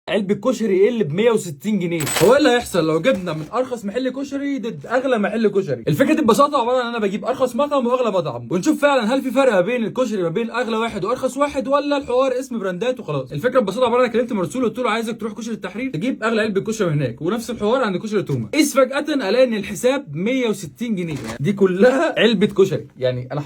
علبه كشري يقل ب 160 جنيه. هو ايه اللي هيحصل لو جبنا من ارخص محل كشري ضد اغلى محل كشري؟ الفكره دي ببساطه عباره عن ان انا بجيب ارخص مطعم واغلى مطعم ونشوف فعلا هل في فرق ما بين الكشري ما بين اغلى واحد وارخص واحد، ولا الحوار اسم براندات وخلاص. الفكره ببساطه عباره عن انا كلمت مرسول قلت له عايزك تروح كشري التحرير تجيب اغلى علبه كشري هناك، ونفس الحوار عند كشري تومه. قيس فجاه الاقي ان الحساب 160 جنيه. دي كلها علبه كشري، يعني انا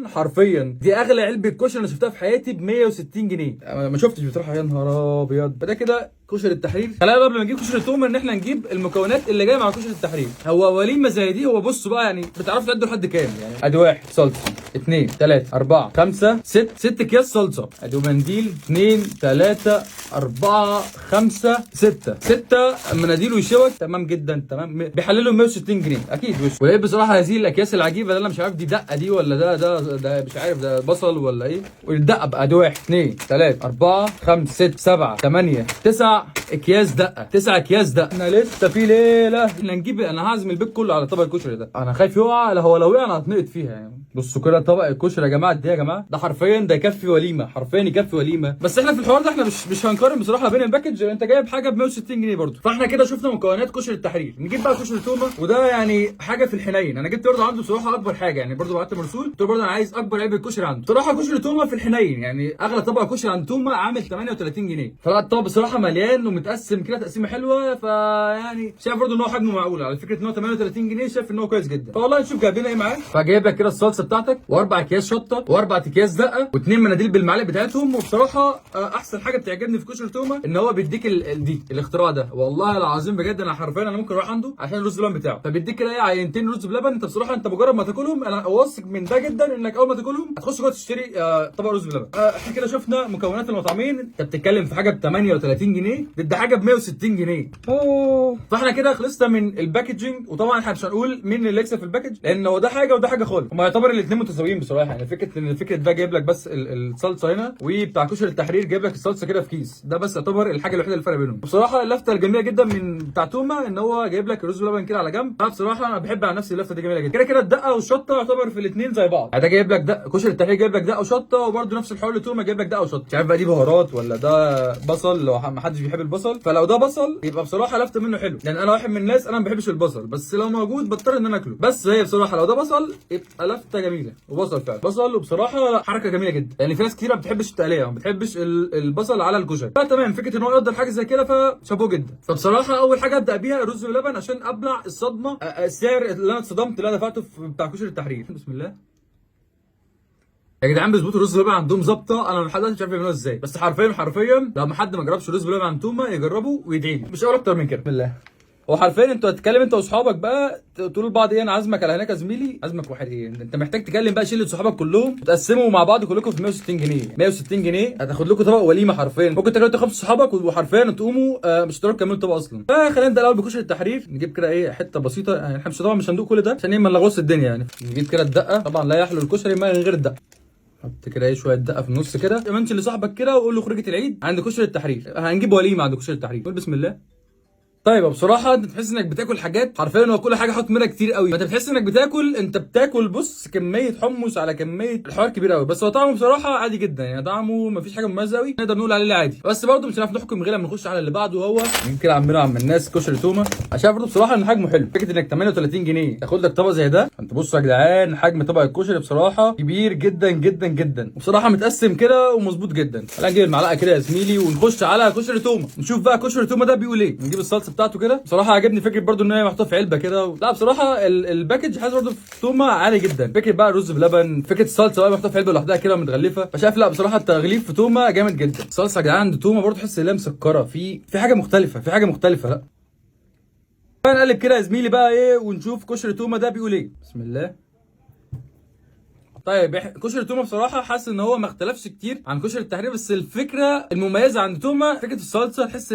حرفيا دي اغلى علبه كشري انا شفتها في حياتي ب 160 جنيه. انا ما شفتش بصراحه، يا نهار ابيض. فده كده كشري التحرير. خلينا قبل ما نجيب كشري تومه ان احنا نجيب المكونات اللي جايه مع كشري التحرير. هو وليمه زي دي، هو بصوا بقى يعني بتعرفوا تعدوا لحد كام؟ يعني ادي 1 صلصه، 2 3 4 5 6 اكياس صلصه، ادي منديل 2 3 4 5 6 مناديل وشوك. تمام جدا، تمام. بيحللوا 160 جنيه اكيد. ولقيت بصراحه هذه الاكياس العجيبه ده، انا مش عارف دي دقه دي ولا ده مش عارف ده بصل ولا ايه. والدقه بقى ادي 1 2 3 4 5 6 7 8 9 اكياس دقه، 9 اكياس دقه. احنا لسه في ليله احنا نجيب. انا هعزم البيت كله على طبق الكشري ده. انا خايف يقع، هو لو وقع انا هتنقط فيها يعني. بصوا كده طبق الكشري يا جماعه، ده يا جماعه ده حرفيا ده يكفي وليمه، حرفيا يكفي وليمه. بس احنا في الحوار ده احنا مش هنقارن بصراحه بين الباكج. انت جايب حاجه ب 160 جنيه برضه. فاحنا كده شفنا مكونات كشري التحرير. نجيب بقى كشري تومه، وده يعني حاجه في الحنين. انا جبت برضه عنده بصراحه اكبر حاجه، يعني برضه بعت مرسول قلت له برضه انا عايز اكبر علبه كشري عنده. بصراحه كشري تومه في الحنين يعني اغلى طبق كشري عند تومه عامل 38 جنيه. فلا الطبق بصراحه مليان ومتقسم كده تقسيمه حلوه. فيعني شايف برضه ان هو حجمه معقول على فكره ان هو 38 جنيه. شايف ان هو كويس جدا. فوالله نشوف جايبين ايه معاه. فجايب لك كده الصلصه بتاعتك، واربع اكياس شطه، واربع اكياس دقه، واثنين مناديل بالمعالق بتاعتهم. وبصراحه احسن حاجه بتعجبني في كشري تومه ان هو بيديك دي الاختراع ده. والله العظيم بجد انا حرفيا انا ممكن اروح عنده عشان الرز بلبن بتاعه. فبيديك كده ايه عينتين رز بلبن. انت بصراحه انت مجرد ما تاكلهم، انا واثق من ده جدا انك اول ما تاكلهم هتخش جوه تشتري طبق رز بلبن. احنا كده شفنا مكونات المطعمين. انت بتتكلم في حاجه ب 38 جنيه ضد حاجه ب 160 جنيه. فاحنا كده خلصنا من الباكجينج. وطبعا احنا مش هنقول مين اللي يكسب في الباكج، لان هو ده حاجه وده حاجه خالص. هما يعتبر الاثنين متساويين بصراحه. يعني فكره ده جايب لك بس الصلصه هنا، وبتاع كشري التحرير جايب لك الصلصه كده في كيس. ده بس يعتبر الحاجه الوحيده اللي الفرق بينهم. بصراحه اللفته الجميله جدا من بتاع تومه ان هو جايب لك الرز بلبن كده على جنب. انا بصراحه انا بحب على نفسي اللفته دي جميله جدا. كده الدقه والشطه يعتبر في الاثنين زي بعض. ده جايب لك دقه، كشري التحرير جايب لك دقه وشطه، وبرده نفس الحوار لتومه جايب لك دقه وشطه. مش عارف بقى دي بهارات ولا ده بصل، لو ما حدش بيحب البصل. فلو ده بصل يبقى بصراحه لفته منه حلو، لان انا واحد من الناس انا ما بحبش البصل، بس لو موجود بضطر ان انا اكله. بس هي بصراحه لو ده بصل يبقى لفته جميله، وبصل فعلا بصل. وبصراحه لا حركه جميله جدا، لان في ناس كتير ما بتحبش التقليه وما بتحبش البصل على الكشري. فتمام فكره ان هو يقدر حاجه زي كده فشابوه جدا. فبصراحه اول حاجه ابدا بيها الرز باللبن عشان ابلع الصدمه. السعر اللي انا اتصدمت اللي انا دفعته بتاع كشري التحرير. بسم الله يا جدعان، بيظبطوا الرز باللبن عندهم ظابطه. انا لحد دلوقتي مش عارف يعملوها ازاي. بس حرفيا لو ما حد ما جربش الرز باللبن عند تومه يجربه ويدعي لي. مش هقول اكتر من كده. بسم الله. هو حرفيا انتوا هتتكلم انت واصحابك بقى تقولوا لبعض ايه، انا عازمك على هناك يا زميلي. عازمك واحد ايه؟ انت محتاج تكلم بقى شله صحابك كلهم تقسموا مع بعض كلكم في 160 جنيه. 160 جنيه هتاخد لكم طبق وليمه حرفيا. ممكن تاكلوا انت 5 صحابك وحرفيا تقوموا مش هتقدروا تكملوا الطبق اصلا. فخلينا نبدا الاول بكشري التحرير. نجيب كده ايه حته بسيطه، يعني احنا طبعا مش هندوق كل ده عشان ايه ما نلغوص الدنيا يعني. نجيب كده الدقه، طبعا لا يحلو الكشري ما من غير الدقه. حط كده ايه شويه دقه في النص كده. منشن لصاحبك كده وقول له خروجه العيد عند كشري التحرير. هنجيب وليمه عند كشري التحرير. قول بسم الله. طيب بصراحه انت تحس انك بتاكل حاجات حرفيا هو كل حاجه حاطط منها كتير قوي. فانت بتحس انك انت بتاكل بص كميه حمص على كميه الحوار كبير قوي. بس هو طعمه بصراحه عادي جدا، يعني طعمه مفيش حاجه مميزه قوي نقدر نقول عليه عادي. بس برضه مش هنعرف نحكم غير لما نخش على اللي بعده. وهو يمكن عمنا عم الناس كشري تومه. عشان برضه بصراحه ان حجمه حلو. فكره انك 38 جنيه تاخد لك طبق زي ده. انت بصوا يا جدعان حجم طبق الكشري بصراحه كبير جدا جدا جدا، وبصراحه متقسم كده ومظبوط جدا. خلينا نجيب المعلقه كده يا زميلي ونخش على كشري تومه. نشوف بقى كشري تومه ده بيقول ايه. نجيب الصلصه بتاعته كده. بصراحه عجبني فكره برضو ان هي محطوطه في علبه كده. لا بصراحه الباكج حاسس برضو في تومه عالي جدا. فكره بقى الرز بلبن، فكره الصلصه بقى محطوطه في علبه لوحدها كده متغلفه. فشايف لا بصراحه التغليف في تومه جامد جدا. الصلصه يا جدعان عند تومه برضو تحس ان هي مسكره في حاجه مختلفه، في حاجه مختلفه. لا نقلب كده يا زميلي بقى ايه ونشوف كشري تومه ده بيقول ايه. بسم الله. طيب كشري تومه بصراحه حاسس ان هو ما اختلفش كتير عن كشري التحرير. بس الفكره المميزه عند تومه فكره الصلصه، تحس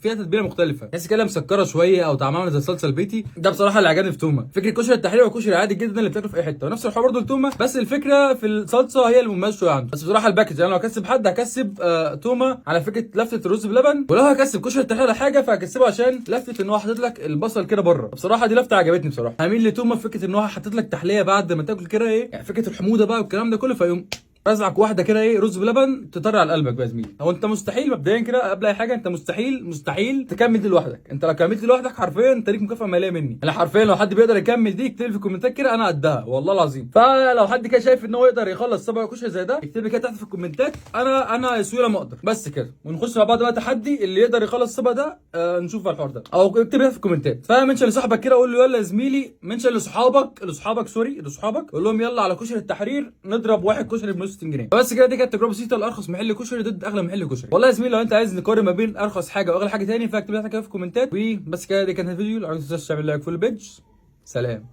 فيها تتبيله مختلفه، تحس كده مسكره شويه او طعمها زي الصلصه البيتي. ده بصراحه اللي عجبني في تومه. فكره كشري التحرير وكشري عادي جدا اللي بتاكله في اي حته، ونفس الحوار برضه التومه. بس الفكره في الصلصه هي المميزه شويه عنده. بس بصراحه الباكج يعني لو هكسب حد هكسب تومه على فكره لفته الرز بلبن، ولو هكسب كشري التحرير على حاجه فهكسبه عشان لفته ان هو حاطط لك البصل كده بره. بصراحه دي لفته عجبتني بصراحه. هميل لتومه في فكره ان هو حاطط لك تحليه بعد ما تاكل كده ايه، يعني فكره الحموضه بقى والكلام ده كله فيقوم رزعك واحده كده ايه رز بلبن تطر على قلبك بقى يا زميلي. هو انت مستحيل مبدئيا كده قبل اي حاجه، انت مستحيل تكمل دي لوحدك. انت لو كملت دي لوحدك حرفيا انت ليك مكافاه ماليه مني. انا حرفيا لو حد بيقدر يكمل دي يكتب لي في الكومنتات كده انا قدها والله العظيم. فلو حد كده شايف ان هو يقدر يخلص طبق كشري زي ده يكتب لي كده تحت في الكومنتات، انا يا سويلة ما اقدر. بس كده ونخش مع بعض بقى تحدي اللي يقدر يخلص الطبق ده. نشوف الحوار ده، او اكتب لي في الكومنتات. فمنشن لصاحبك كده قول له يلا يا زميلي، منشن لصحابك سوري لصحابك، قول لهم يلا على كشري التحرير نضرب واحد كشري ب 160 جنيه. بس كده دي كانت تجربه بسيطه لارخص محل كشري ضد اغلى محل كشري. والله يا زميلي لو انت عايز نقارن ما بين ارخص حاجه واغلى حاجه تاني فاكتب لي تحت كده في الكومنتات. وبس كده دي كانت الفيديو. لو ما تنساش تعمل لايك في البيج. سلام.